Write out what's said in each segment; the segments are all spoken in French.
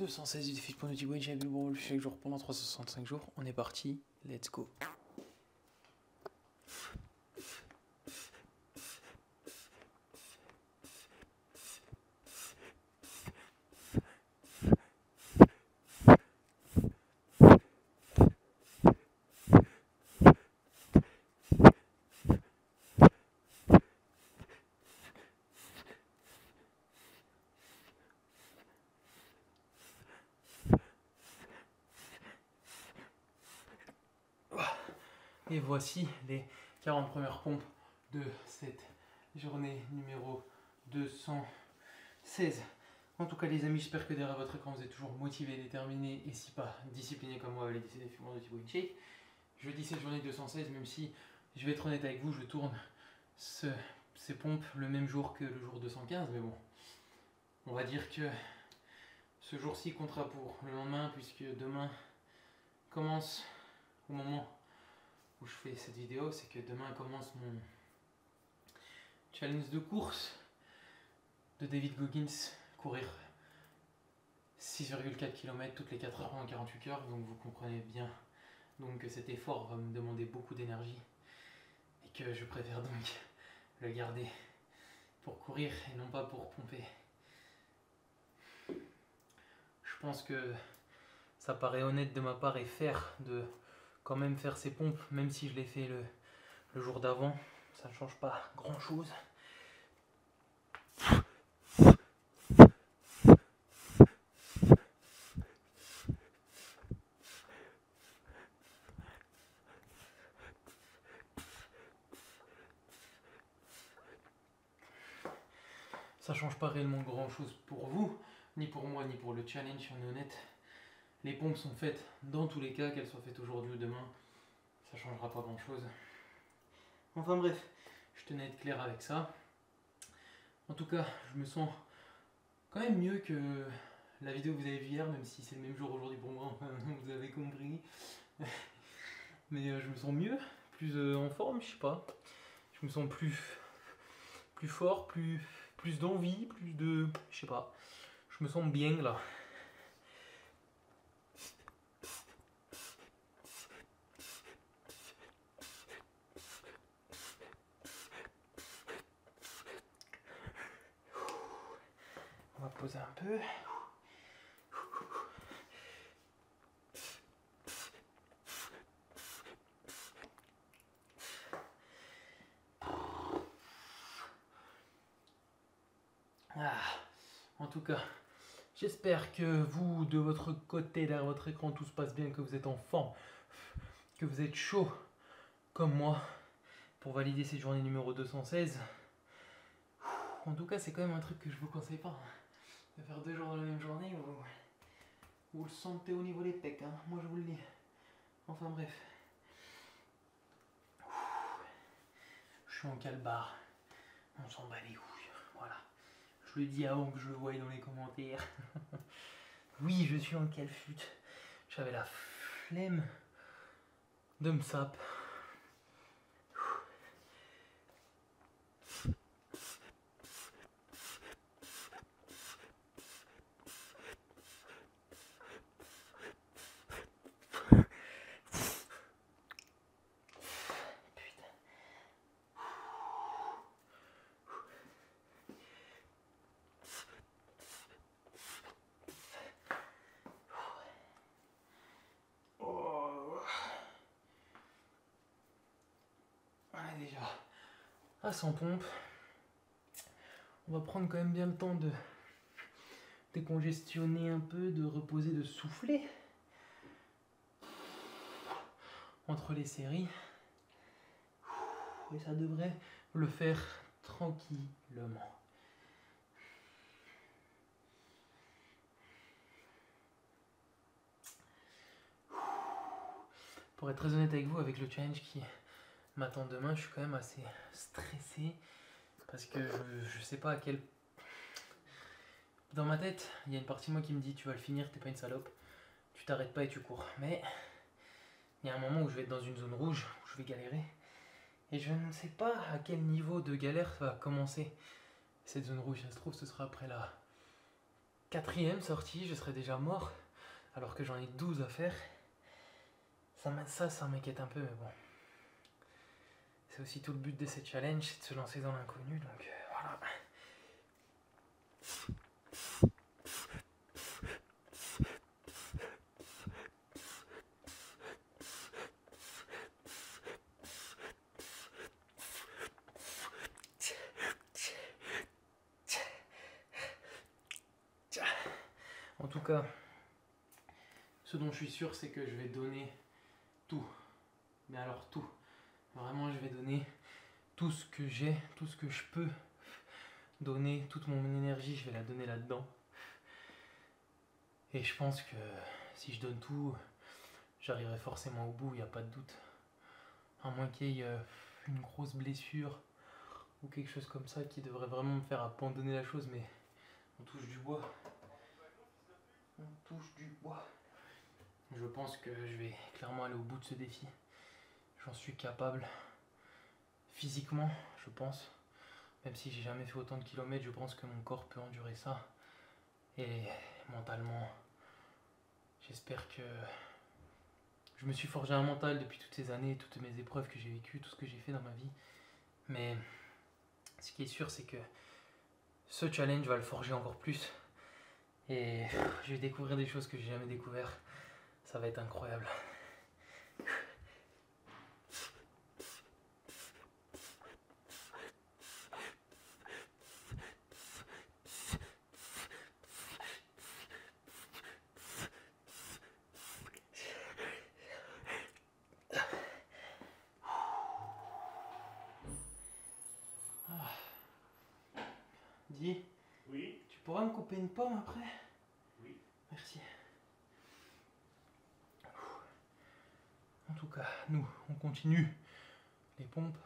216 du défi pour Naughty Boy, j'ai vu chaque jour pendant 365 jours. On est parti, let's go. Et voici les 40 premières pompes de cette journée numéro 216. En tout cas les amis, j'espère que derrière votre écran vous êtes toujours motivés, déterminés et si pas disciplinés comme moi avec les défis de Naughty Boy Shake. Je dis cette journée 216 même si je vais être honnête avec vous, je tourne ces pompes le même jour que le jour 215, mais bon, on va dire que ce jour-ci comptera pour le lendemain puisque demain commence au moment où je fais cette vidéo, c'est que demain commence mon challenge de course de David Goggins, courir 6,4 km toutes les 4 heures en 48 heures, donc vous comprenez bien donc que cet effort va me demander beaucoup d'énergie et que je préfère donc le garder pour courir et non pas pour pomper. Je pense que ça paraît honnête de ma part et fair de quand même faire ces pompes, même si je les fais le jour d'avant, ça ne change pas grand chose. Ça change pas réellement grand chose pour vous, ni pour moi, ni pour le challenge, si on est honnête. Les pompes sont faites dans tous les cas, qu'elles soient faites aujourd'hui ou demain, ça changera pas grand chose. Enfin bref, je tenais à être clair avec ça. En tout cas, je me sens quand même mieux que la vidéo que vous avez vue hier, même si c'est le même jour aujourd'hui pour moi, enfin, vous avez compris. Mais je me sens mieux, plus en forme, je sais pas. Je me sens plus fort, plus d'envie, plus de... je sais pas. Je me sens bien là. On va poser un peu. En tout cas, j'espère que vous, de votre côté, derrière votre écran, tout se passe bien, que vous êtes en forme, que vous êtes chaud, comme moi, pour valider cette journée numéro 216. En tout cas, c'est quand même un truc que je vous conseille pas. De faire 2 jours dans la même journée, vous le sentez au niveau des pecs, hein. Moi je vous le dis. Enfin bref. Je suis en calbar. On s'en bat les couilles. Voilà. Je le dis avant que je le voie dans les commentaires. Oui, je suis en calfut. J'avais la flemme de me sape. Déjà à 100 pompes. On va prendre quand même bien le temps de décongestionner un peu, de reposer, de souffler entre les séries. Et ça devrait le faire tranquillement. Pour être très honnête avec vous, avec le challenge qui m'attend demain, je suis quand même assez stressé parce que je sais pas à quel... Dans ma tête, il y a une partie de moi qui me dit tu vas le finir, t'es pas une salope, tu t'arrêtes pas et tu cours. Mais il y a un moment où je vais être dans une zone rouge, où je vais galérer. Et je ne sais pas à quel niveau de galère va commencer cette zone rouge. Ça se trouve, ce sera après 4e sortie, je serais déjà mort, alors que j'en ai 12 à faire. Ça m'inquiète un peu, mais bon. C'est aussi tout le but de ces challenges, c'est de se lancer dans l'inconnu, donc voilà. En tout cas, ce dont je suis sûr, c'est que je vais donner tout. Mais alors tout. Vraiment, je vais donner tout ce que j'ai, tout ce que je peux donner, toute mon énergie, je vais la donner là-dedans. Et je pense que si je donne tout, j'arriverai forcément au bout, il n'y a pas de doute. À moins qu'il y ait une grosse blessure ou quelque chose comme ça qui devrait vraiment me faire abandonner la chose, mais on touche du bois. On touche du bois. Je pense que je vais clairement aller au bout de ce défi. J'en suis capable. Physiquement, je pense. Même si j'ai jamais fait autant de kilomètres, je pense que mon corps peut endurer ça. Et mentalement, j'espère que je me suis forgé un mental depuis toutes ces années, toutes mes épreuves que j'ai vécues, tout ce que j'ai fait dans ma vie. Mais ce qui est sûr, c'est que ce challenge va le forger encore plus. Et je vais découvrir des choses que j'ai jamais découvertes. Ça va être incroyable. Dis, Oui, tu pourras me couper une pomme après? oui. Merci. En tout cas, nous, on continue les pompes.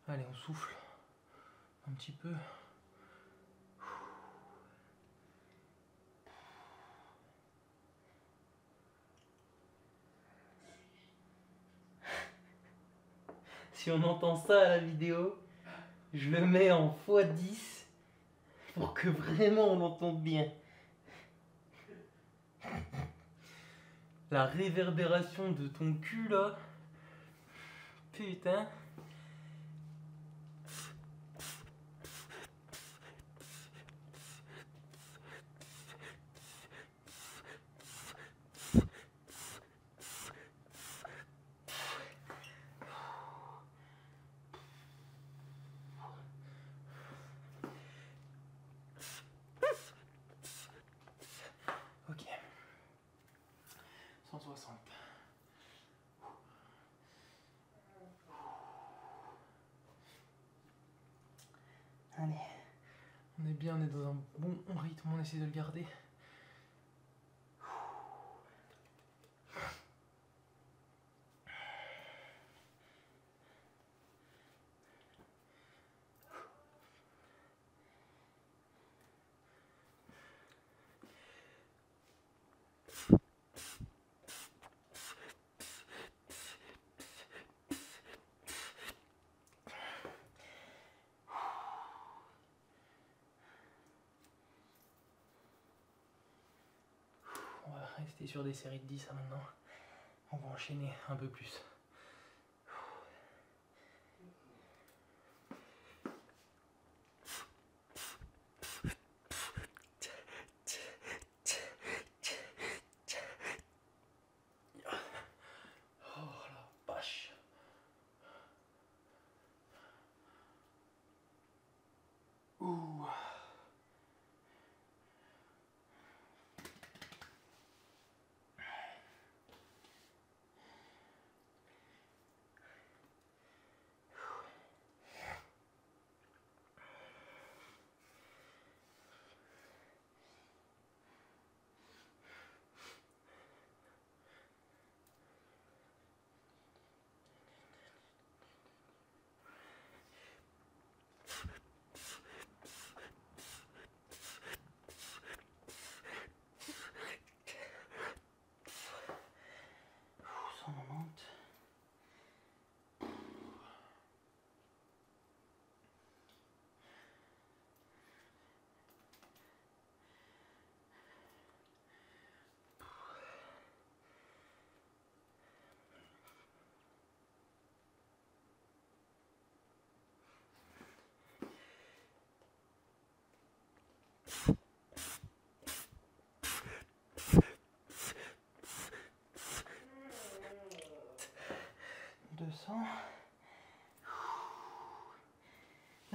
Allez, on souffle un petit peu. Si on entend ça à la vidéo, je le mets en x10 pour que vraiment on l'entende bien. La réverbération de ton cul là. Putain. Ok. 160. Allez. On est bien, on est dans un bon rythme, on essaie de le garder. On va rester sur des séries de 10 là, maintenant. On va enchaîner un peu plus. Oh la vache. Ouh.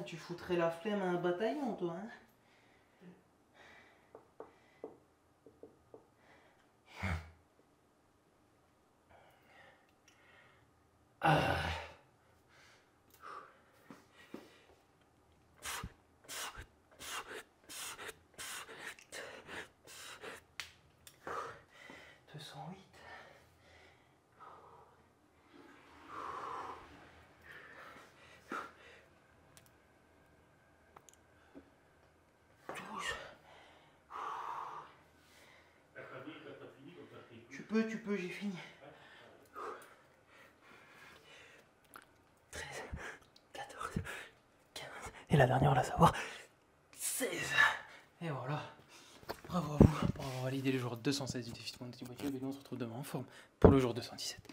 tu foutrais la flemme à un bataillon, toi, hein. Ah. Tu peux, j'ai fini. 13, 14, 15. Et la dernière, on la savoir. 16. Et voilà. Bravo à vous pour avoir validé le jour 216 du défi de quantité voiture. Et nous on se retrouve demain en forme pour le jour 217.